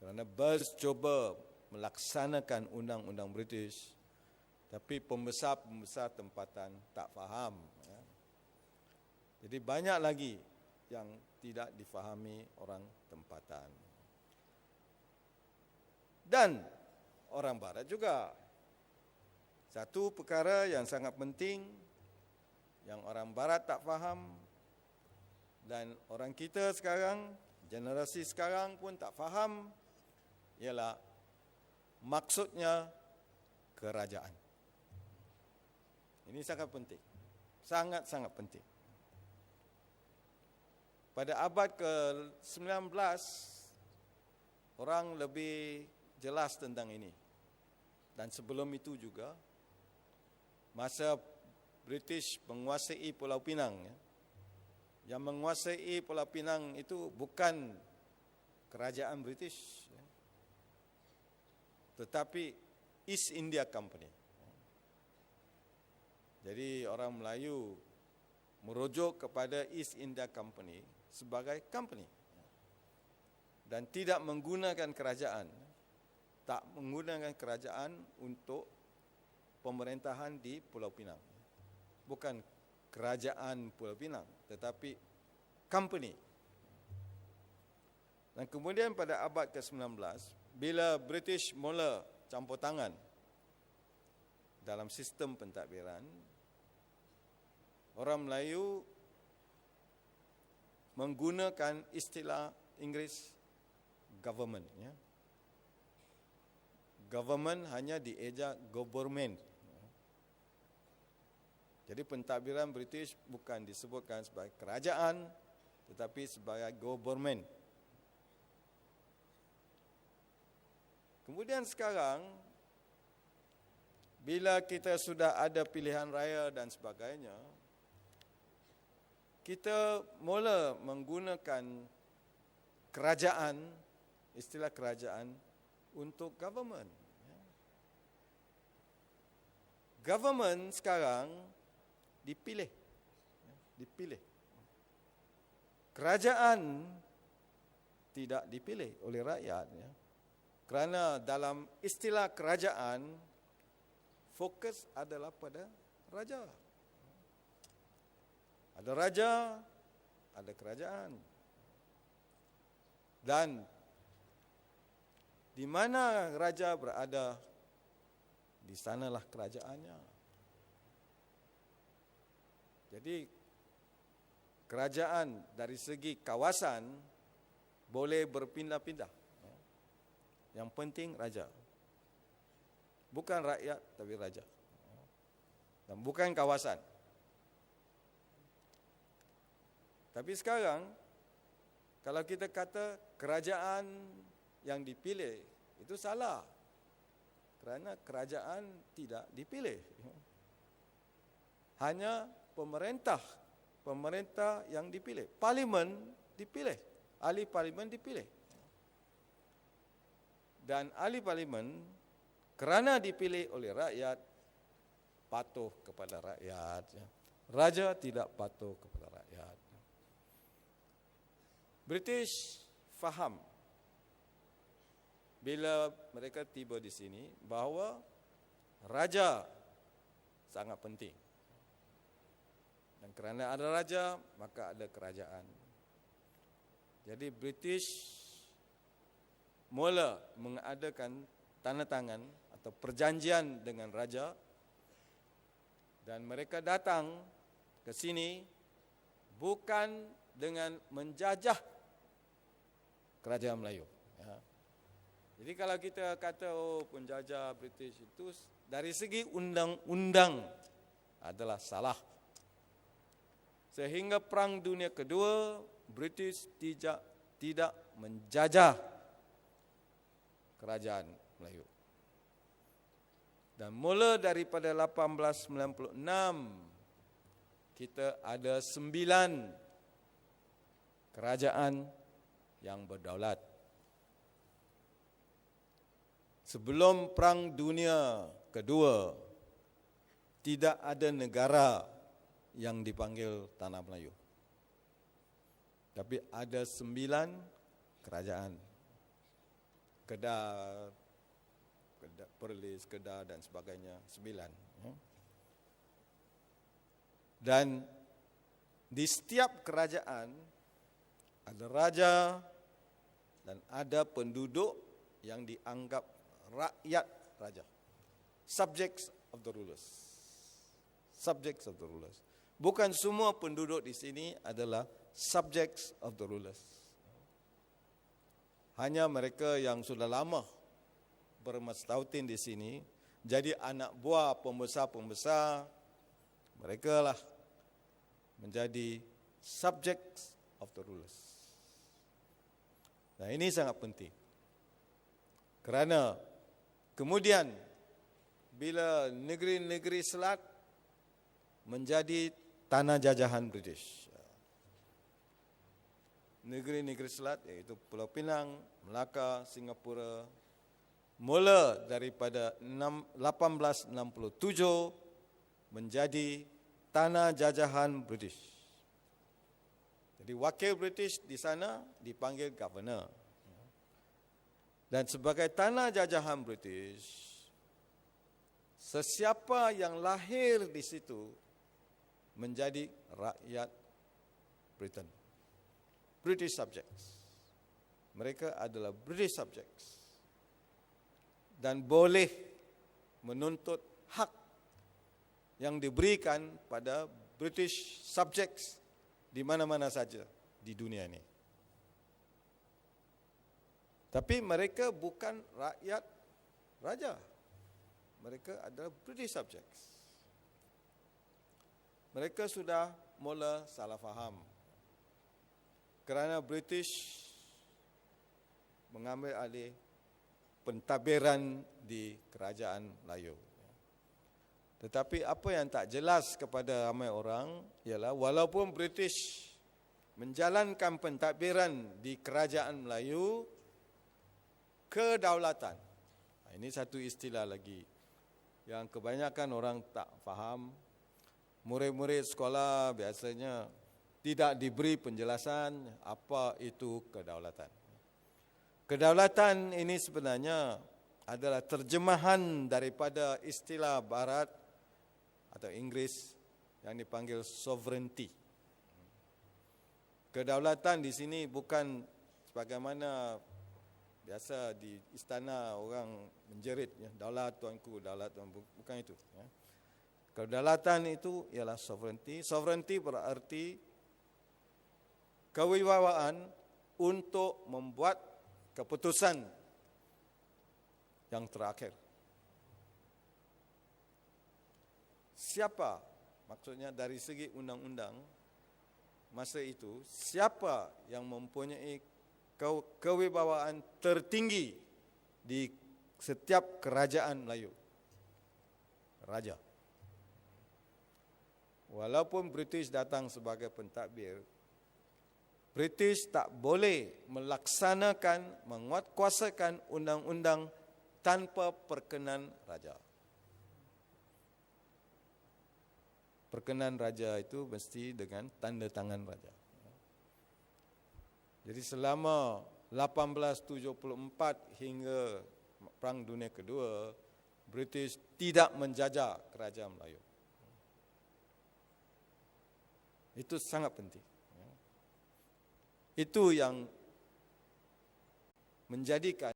Kerana Burns cuba melaksanakan undang-undang British, tapi pembesar-pembesar tempatan tak faham. Jadi banyak lagi yang tidak difahami orang tempatan. Dan orang barat juga. Satu perkara yang sangat penting yang orang barat tak faham dan orang kita sekarang, generasi sekarang pun tak faham, ialah maksudnya kerajaan. Ini sangat penting. Sangat-sangat penting. Pada abad ke-19, orang lebih jelas tentang ini. Dan sebelum itu juga, masa British menguasai Pulau Pinang, yang menguasai Pulau Pinang itu bukan kerajaan British, tetapi East India Company. Jadi orang Melayu merujuk kepada East India Company sebagai company dan tidak menggunakan kerajaan, tak menggunakan kerajaan untuk pemerintahan di Pulau Pinang. Bukan kerajaan Pulau Pinang, tetapi company. Dan kemudian pada abad ke-19, bila British mula campur tangan dalam sistem pentadbiran, orang Melayu menggunakan istilah Inggeris government. Government hanya dieja government. Jadi pentadbiran British bukan disebutkan sebagai kerajaan, tetapi sebagai government. Kemudian sekarang, bila kita sudah ada pilihan raya dan sebagainya, kita mula menggunakan kerajaan, istilah kerajaan untuk government. Government sekarang dipilih. Kerajaan tidak dipilih oleh rakyat. Kerana dalam istilah kerajaan, fokus adalah pada raja. Ada raja, ada kerajaan. Dan di mana raja berada, di sanalah kerajaannya. Jadi kerajaan dari segi kawasan boleh berpindah-pindah. Yang penting raja. Bukan rakyat, tapi raja. Dan bukan kawasan. Tapi sekarang, kalau kita kata kerajaan yang dipilih, itu salah. Kerana kerajaan tidak dipilih. Hanya pemerintah yang dipilih. Parlimen dipilih. Ahli parlimen dipilih. Dan ahli parlimen kerana dipilih oleh rakyat, patuh kepada rakyat. Raja tidak patuh kepada rakyat. British faham bila mereka tiba di sini bahawa raja sangat penting. Dan kerana ada raja, maka ada kerajaan. Jadi British mula mengadakan tanda tangan atau perjanjian dengan raja, dan mereka datang ke sini bukan dengan menjajah kerajaan Melayu. Jadi kalau kita kata penjajah British itu dari segi undang-undang adalah salah. Sehingga Perang Dunia Kedua, British tidak menjajah kerajaan Melayu. Dan mula daripada 1896, kita ada 9 kerajaan yang berdaulat. Sebelum Perang Dunia Kedua, tidak ada negara yang dipanggil Tanah Melayu. Tapi ada 9 kerajaan. Kedah, Perlis, Kedah dan sebagainya, 9. Dan di setiap kerajaan ada raja dan ada penduduk yang dianggap rakyat raja. Subjects of the rulers. Subjects of the rulers. Bukan semua penduduk di sini adalah subjects of the rulers. Hanya mereka yang sudah lama bermastautin di sini, jadi anak buah pembesar-pembesar, mereka lah menjadi subjects of the rulers. Nah, ini sangat penting. Kerana kemudian bila negeri-negeri Selat menjadi tanah jajahan British. Negeri-negeri Selat iaitu Pulau Pinang, Melaka, Singapura, mula daripada 1867 menjadi tanah jajahan British. Jadi wakil British di sana dipanggil governor. Dan sebagai tanah jajahan British, sesiapa yang lahir di situ menjadi rakyat Britain. British subjects. Mereka adalah British subjects. Dan boleh menuntut hak yang diberikan pada British subjects di mana-mana saja di dunia ini. Tapi mereka bukan rakyat raja. Mereka adalah British subjects. Mereka sudah mula salah faham. Kerana British mengambil alih pentadbiran di kerajaan Melayu. Tetapi apa yang tak jelas kepada ramai orang ialah walaupun British menjalankan pentadbiran di kerajaan Melayu, kedaulatan. Ini satu istilah lagi yang kebanyakan orang tak faham. Murid-murid sekolah biasanya tidak diberi penjelasan apa itu kedaulatan. Kedaulatan ini sebenarnya adalah terjemahan daripada istilah Barat atau Inggris yang dipanggil sovereignty. Kedaulatan di sini bukan sebagaimana biasa di istana orang menjerit, ya, daulat tuanku, daulat tuanku, bukan itu. Ya. Kedaulatan itu ialah sovereignty. Sovereignty berarti kewibawaan untuk membuat keputusan yang terakhir. Siapa, maksudnya dari segi undang-undang masa itu, siapa yang mempunyai kewibawaan tertinggi di setiap kerajaan Melayu? Raja. Walaupun British datang sebagai pentadbir, British tak boleh melaksanakan, menguatkuasakan undang-undang tanpa perkenan raja. Perkenan raja itu mesti dengan tanda tangan raja. Jadi selama 1874 hingga Perang Dunia Kedua, British tidak menjajah kerajaan Melayu. Itu sangat penting. Itu yang menjadikan